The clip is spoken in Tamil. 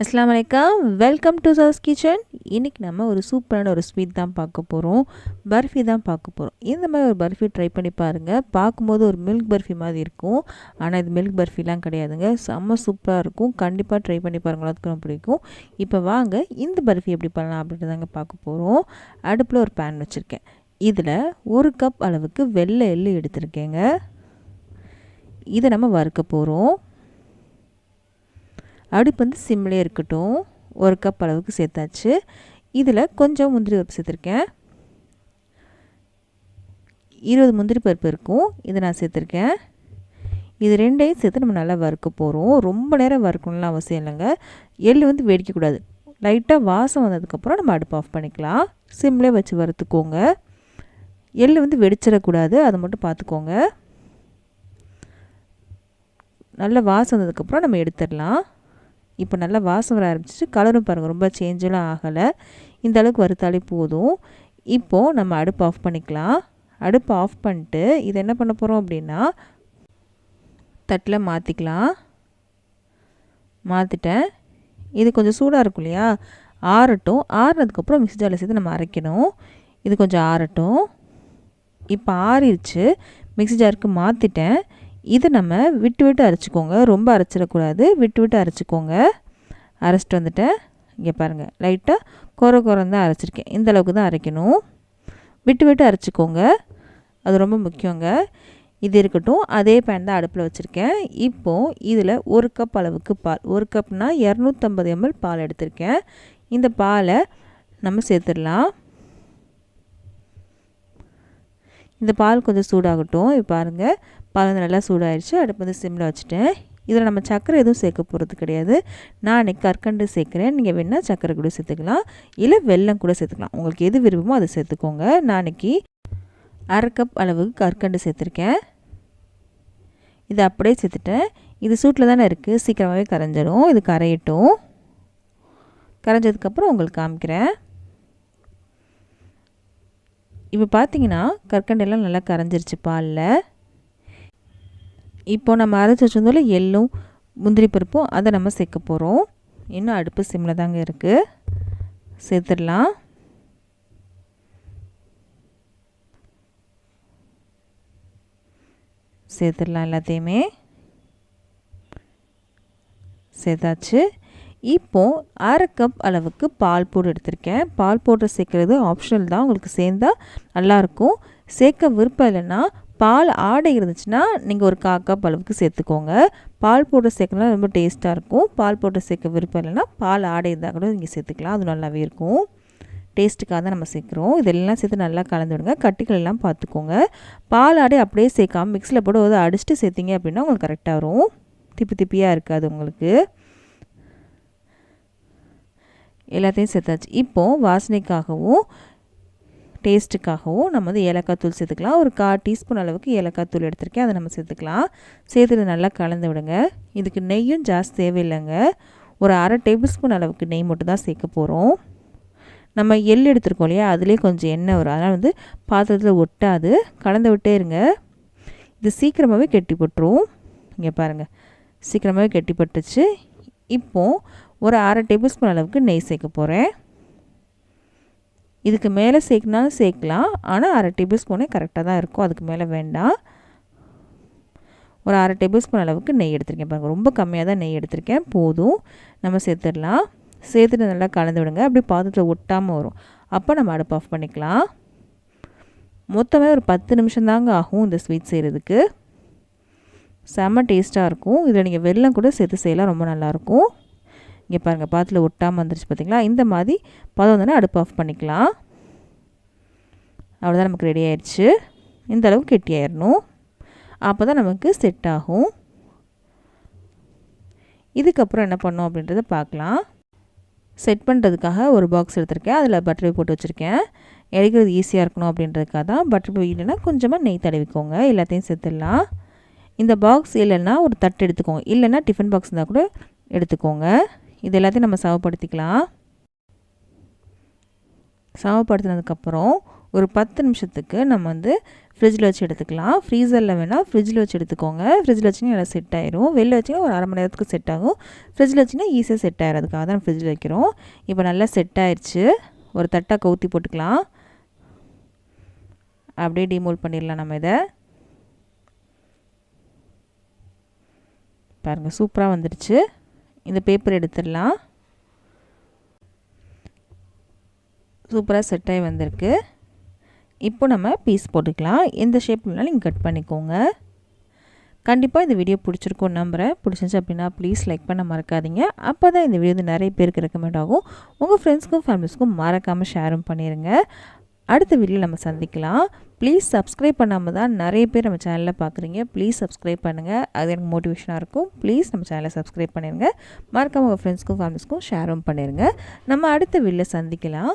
அஸ்ஸலாமு அலைக்கும், வெல்கம் டு சாஸ் கிச்சன். இன்றைக்கி நம்ம ஒரு சூப்பரான ஒரு ஸ்வீட் தான் பார்க்க போகிறோம். பர்ஃபி தான் பார்க்க போகிறோம். இந்த மாதிரி ஒரு பர்ஃபி ட்ரை பண்ணி பாருங்கள். பார்க்கும்போது ஒரு மில்க் பர்ஃபி மாதிரி இருக்கும், ஆனால் இது மில்க் பர்ஃபிலாம் கிடையாதுங்க. செம்ம சூப்பராக இருக்கும். கண்டிப்பாக ட்ரை பண்ணி பாருங்கள், அதுக்கு பிடிக்கும். இப்போ வாங்க இந்த பர்ஃபி எப்படி பண்ணலாம் அப்படின்ட்டு தாங்க பார்க்க போகிறோம். அடுப்பில் ஒரு பேன் வச்சுருக்கேன். இதில் 1 கப் அளவுக்கு வெள்ளை எள்ளு எடுத்துருக்கேங்க. இதை நம்ம வறுக்க போகிறோம். அடுப்பு வந்து சிம்மிலே இருக்கட்டும். 1 கப் அளவுக்கு சேர்த்தாச்சு. இதில் கொஞ்சம் முந்திரி பருப்பு சேர்த்துருக்கேன். 20 முந்திரி பருப்பு இருக்கும், இதை நான் சேர்த்துருக்கேன். இது ரெண்டையும் சேர்த்து நம்ம நல்லா வறுக்க போகிறோம். ரொம்ப நேரம் வறுக்கணும்லாம் அவசியம் இல்லைங்க. எள்ளு வந்து வெடிக்கக்கூடாது. லைட்டாக வாசம் வந்ததுக்கப்புறம் நம்ம அடுப்பு ஆஃப் பண்ணிக்கலாம். சிம்மிலே வச்சு வறுத்துக்கோங்க. எள்ளு வந்து வெடிச்சிடக்கூடாது, அதை மட்டும் பார்த்துக்கோங்க. நல்ல வாசம் வந்ததுக்கப்புறம் நம்ம எடுத்துடலாம். இப்போ நல்லா வாசம் வர ஆரம்பிச்சிச்சு. கலரும் பாருங்கள், ரொம்ப சேஞ்செலாம் ஆகலை. இந்த அளவுக்கு வறுத்தாலே போதும். இப்போது நம்ம அடுப்பு ஆஃப் பண்ணிக்கலாம். அடுப்பு ஆஃப் பண்ணிட்டு இதை என்ன பண்ண போகிறோம் அப்படின்னா, தட்டில் மாற்றிக்கலாம். மாற்றிட்டேன். இது கொஞ்சம் சூடாக இருக்கும் இல்லையா, ஆறட்டும். ஆறுனதுக்கப்புறம் மிக்ஸி ஜாரில் சேர்த்து நம்ம அரைக்கணும். இது கொஞ்சம் ஆறட்டும். இப்போ ஆறிடுச்சு. மிக்ஸி ஜாருக்கு மாற்றிட்டேன். இதை நம்ம விட்டு விட்டு அரைச்சிக்கோங்க. ரொம்ப அரைச்சிடக்கூடாது, விட்டு விட்டு அரைச்சிக்கோங்க. அரைச்சிட்டு வந்துட்டேன். இங்கே பாருங்கள், லைட்டாக குறம் தான் அரைச்சிருக்கேன். இந்த அளவுக்கு தான் அரைக்கணும். விட்டு விட்டு அரைச்சிக்கோங்க, அது ரொம்ப முக்கியங்க. இது இருக்கட்டும். அதே பேன் தான் அடுப்பில் வச்சுருக்கேன். இப்போது இதில் 1 கப் அளவுக்கு பால், 1 கப்னால் 250 ml பால் எடுத்திருக்கேன். இந்த பாலை நம்ம சேர்த்துடலாம். இந்த பால் கொஞ்சம் சூடாகட்டும். இப்போ பாருங்கள், பால் வந்து நல்லா சூடாகிடுச்சு. அடுப்பு வந்து சிம்மில் வச்சுட்டேன். இதில் நம்ம சர்க்கரை எதுவும் சேர்க்க போகிறது கிடையாது. நான் இன்றைக்கி கற்கண்டு சேர்க்குறேன். நீங்கள் வேணால் சர்க்கரை கூட சேர்த்துக்கலாம், இல்லை வெல்லம் கூட சேர்த்துக்கலாம். உங்களுக்கு எது விருப்பமோ அதை சேர்த்துக்கோங்க. நான் இன்றைக்கி 1/2 கப் அளவுக்கு கற்கண்டு சேர்த்துருக்கேன். இதை அப்படியே சேர்த்துட்டேன். இது சூட்டில் தானே இருக்குது, சீக்கிரமாகவே கரைஞ்சிடும். இது கரையட்டும். கரைஞ்சதுக்கப்புறம் உங்களுக்கு காமிக்கிறேன். இப்போ பார்த்தீங்கன்னா கற்கண்டெல்லாம் நல்லா கரைஞ்சிருச்சு பாலில். இப்போ நம்ம அரைச்சி வச்சிருந்தோம்ல எள்ளும் முந்திரி பருப்பும், அதை நம்ம சேர்க்க போகிறோம். இன்னும் அடுப்பு சிம்மில் தாங்க இருக்குது. சேர்த்துடலாம். சேர்த்துடலாம் எல்லாத்தையுமே. சேர்த்தாச்சு. இப்போது 1/2 கப் அளவுக்கு பால் பவுடர் எடுத்திருக்கேன். பால் பவுடர் சேர்க்குறது ஆப்ஷனல் தான், உங்களுக்கு சேர்ந்தால் நல்லாயிருக்கும். சேர்க்க விருப்பம் இல்லைன்னா பால் ஆடை இருந்துச்சுன்னா நீங்கள் ஒரு 1/4 கப் அளவுக்கு சேர்த்துக்கோங்க. பால் பவுடர் சேர்க்கலாம், ரொம்ப டேஸ்ட்டாக இருக்கும். பால் பவுடர் சேர்க்க விருப்பம் இல்லைன்னா பால் ஆடை இருந்தால் கூட நீங்கள் சேர்த்துக்கலாம், அது நல்லாவே இருக்கும். டேஸ்ட்டுக்காக தான் நம்ம சேர்க்குறோம். இதெல்லாம் சேர்த்து நல்லா கலந்து விடுங்க. கட்டிகள் எல்லாம் பார்த்துக்கோங்க. பால் ஆடை அப்படியே சேர்க்காம மிக்ஸியில் போட்டு அடிச்சுட்டு சேர்த்திங்க அப்படின்னா உங்களுக்கு கரெக்டாக வரும். திப்பி திப்பியாக இருக்காது உங்களுக்கு. எல்லாத்தையும் சேர்த்தாச்சு. இப்போது வாசனைக்காகவும் டேஸ்ட்டுக்காகவும் நம்ம வந்து ஏலக்காய் தூள் சேர்த்துக்கலாம். ஒரு 1/4 டீஸ்பூன் அளவுக்கு ஏலக்காய் தூள் எடுத்திருக்கேன், அதை நம்ம சேர்த்துக்கலாம். சேர்த்துட்டு நல்லா கலந்து விடுங்க. இதுக்கு நெய்யும் ஜாஸ்தி தேவையில்லைங்க. ஒரு 1/2 டேபிள் ஸ்பூன் அளவுக்கு நெய் மட்டும் தான் சேர்க்க போகிறோம். நம்ம எள் எடுத்துருக்கோம் இல்லையா, அதுலேயே கொஞ்சம் எண்ணெய் வரும், அதனால் வந்து பாத்திரத்தில் ஒட்டாது. கலந்து விட்டே இருங்க. இது சீக்கிரமாகவே கெட்டி போட்டுரும். இங்கே பாருங்கள், சீக்கிரமாகவே கெட்டி போட்டுச்சு. இப்போது ஒரு 1/2 டேபிள் ஸ்பூன் அளவுக்கு நெய் சேர்க்க போகிறேன். இதுக்கு மேலே சேர்க்கனாலும் சேர்க்கலாம், ஆனால் 1/2 டேபிள் ஸ்பூனே கரெக்டாக தான் இருக்கும், அதுக்கு மேலே வேண்டாம். ஒரு 1/2 டேபிள் ஸ்பூன் அளவுக்கு நெய் எடுத்திருக்கேன். பாருங்கள், ரொம்ப கம்மியாக தான் நெய் எடுத்திருக்கேன், போதும். நம்ம சேர்த்துடலாம். சேர்த்துட்டு நல்லா கலந்து விடுங்க. அப்படி பாத்திரத்தில் ஒட்டாமல் வரும். அப்போ நம்ம அடுப்பு ஆஃப் பண்ணிக்கலாம். மொத்தமே ஒரு 10 நிமிஷம் தாங்க ஆகும் இந்த ஸ்வீட் செய்கிறதுக்கு. செம்ம டேஸ்ட்டாக இருக்கும். இதில் நீங்கள் வெல்லம் கூட சேர்த்து செய்யலாம், ரொம்ப நல்லாயிருக்கும். இங்கே பாருங்கள், பாத்திரத்தில் ஒட்டாமல் வந்துருச்சு பார்த்தீங்களா. இந்த மாதிரி பதம் வந்தோன்னா அடுப்பு ஆஃப் பண்ணிக்கலாம். அவ்வளோதான், நமக்கு ரெடி ஆயிடுச்சு. இந்த அளவுக்கு கெட்டி ஆயிடணும், அப்போ தான் நமக்கு செட் ஆகும். இதுக்கப்புறம் என்ன பண்ணோம் அப்படின்றத பார்க்கலாம். செட் பண்ணுறதுக்காக ஒரு பாக்ஸ் எடுத்திருக்கேன். அதில் பட்டர் போட்டு வச்சுருக்கேன். எடுக்கிறது ஈஸியாக இருக்கணும் அப்படின்றதுக்காக தான். பட்டர் இல்லைன்னா கொஞ்சமாக நெய் தடவிக்கோங்க. எல்லாத்தையும் சேர்த்துடலாம். இந்த பாக்ஸ் இல்லைன்னா ஒரு தட்டு எடுத்துக்கோங்க, இல்லைன்னா டிஃபன் பாக்ஸ் இருந்தால் கூட எடுத்துக்கோங்க. இது எல்லாத்தையும் நம்ம சமப்படுத்திக்கலாம். சமப்படுத்தினதுக்கப்புறம் ஒரு 10 நிமிஷத்துக்கு நம்ம வந்து ஃப்ரிட்ஜில் வச்சு எடுத்துக்கலாம். ஃப்ரீசரில் வேணால் ஃப்ரிட்ஜில் வச்சு எடுத்துக்கோங்க. ஃப்ரிட்ஜில் வச்சிங்கன்னா நல்லா செட் ஆயிரும். வெளில வச்சிங்கன்னா ஒரு 1/2 மணி நேரத்துக்கு செட் ஆகும். ஃப்ரிட்ஜில் வச்சிங்கன்னா ஈஸியாக செட் ஆகிறதுக்காக தான் ஃப்ரிட்ஜில் வைக்கிறோம். இப்போ நல்லா செட் ஆயிடுச்சு. ஒரு தட்டை கவுத்தி போட்டுக்கலாம். அப்படியே டிமோல்ட் பண்ணிடலாம் நம்ம இதை. பாருங்கள் சூப்பராக வந்துடுச்சு. இந்த பேப்பர் எடுத்துடலாம். சூப்பராக செட் ஆகி வந்திருக்கு. இப்போ நம்ம பீஸ் போட்டுக்கலாம். எந்த ஷேப்லனாலும் நீங்கள் கட் பண்ணிக்கோங்க. கண்டிப்பாக இந்த வீடியோ பிடிச்சிருக்கோன்னு நம்புகிறேன். பிடிச்சிருந்துச்சு அப்படின்னா ப்ளீஸ் லைக் பண்ண மறக்காதீங்க. அப்போ தான் இந்த வீடியோ வந்து நிறைய பேருக்கு ரெக்கமெண்ட் ஆகும். உங்கள் ஃப்ரெண்ட்ஸ்க்கும் ஃபேமிலிஸ்க்கும் மறக்காமல் ஷேரும் பண்ணிடுங்க. அடுத்த வீடியோவில் நம்ம சந்திக்கலாம். ப்ளீஸ் சப்ஸ்கிரைப் பண்ணாமல் தான் நிறைய பேர் நம்ம சேனலில் பார்க்குறீங்க. ப்ளீஸ் சப்ஸ்கிரைப் பண்ணுங்கள். அது எனக்கு மோட்டிவேஷனாக இருக்கும். ப்ளீஸ் நம்ம சேனலை சப்ஸ்கிரைப் பண்ணிடுங்க. மறக்காமல் உங்கள் ஃப்ரெண்ட்ஸ்க்கும் ஃபேமிலிஸ்க்கும் ஷேரும் பண்ணிடுங்க. நம்ம அடுத்த வீடியோவில் சந்திக்கலாம்.